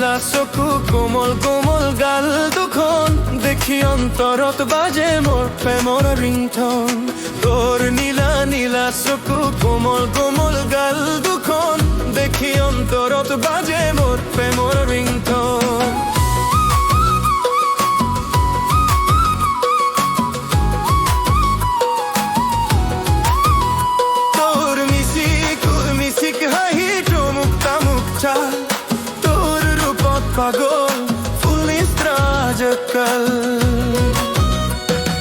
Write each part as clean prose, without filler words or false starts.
নীলা চকু কোমল কোমল গাল দুখন দেখি অন্তৰত বাজে মোৰ প্ৰেমৰ ৰিংটন। তোৰ নীলা নীলা চকু কোমল কোমল গাল দুখন দেখি অন্তৰত বাজে মোৰ প্ৰেমৰ ৰিংটন। তোৰ মিচিক হাঁহি টুমুক তামুক চাল তোৰ ৰূপত পাগল আজকাল।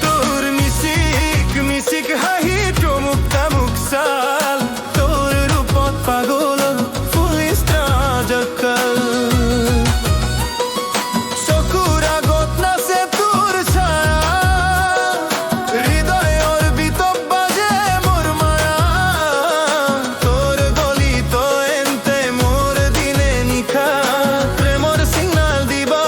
তোর মিচিক হাঁহি টুমুক তামুক চাল তোর রূপত পাগল ফুলিস্তা আজকাল। চকুৰ আগত নাচে তোৰ ছায়া হৃদয়ৰ ভিতৰত বাজে মোৰ মায়া। তোৰ গলিত এন্তে মোৰ দিনে নিশা প্ৰেমৰ সিগনাল দিবা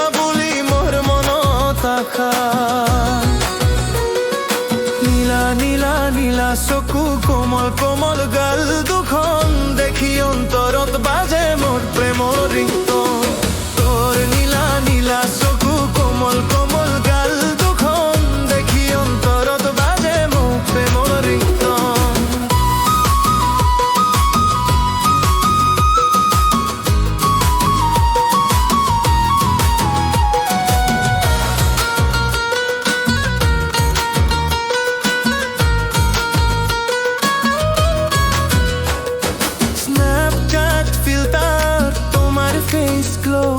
নীলা নীলা নীলা চকু কোমল কোমল গাল দুখন দেখি অন্তৰত বাজে মোৰ প্ৰেমৰ ৰিংটন। তোৰ নীলা নীলা চকু কোমল কোমল গাল দুখন দেখি অন্তৰত বাজে মোৰ প্ৰেমৰ ringtone. Face glow,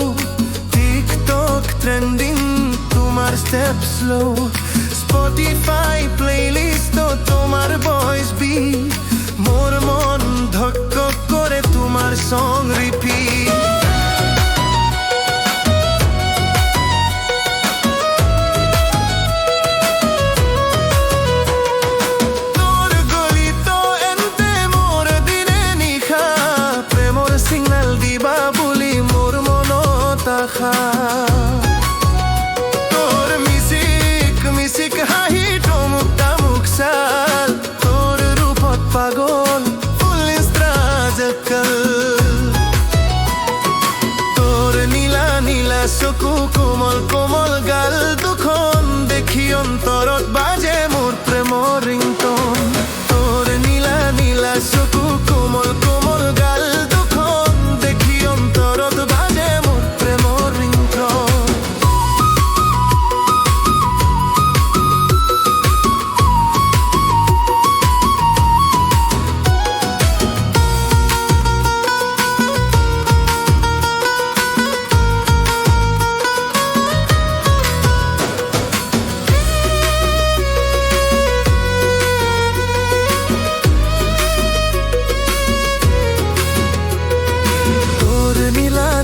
TikTok trending, তোমার step slow, Spotify playlist ও তোমার voice beat, মোর মন ধক করে তোমার song repeat। তোর গলিত এন্তে মোর দিনে নিশা প্রেমর সিগনাল দিবা তোর মিচিক হাঁহি টুমুক তামুক চাল তোর ৰূপত পাগল ফুলিস্তা আজকাল। তোৰ নীলা নীলা চকু কোমল কোমল গাল দুখন দেখি অন্তৰত বাজে মোৰ প্ৰেমৰ ৰিংটন। তোৰ নীলা নীলা চকু কোমল কোমল গাল দুখন দেখি অন্তৰত বাজে মোৰ প্ৰেমৰ ৰিংটন।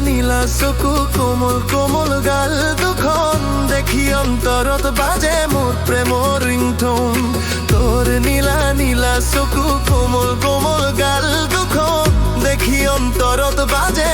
নীলা চকু কোমল কোমল গাল দুখন দেখি অন্তৰত বাজে মোৰ প্ৰেমৰ ৰিংটন। তোৰ নীলা নীলা চকু কোমল কোমল গাল দুখন দেখি অন্তৰত বাজে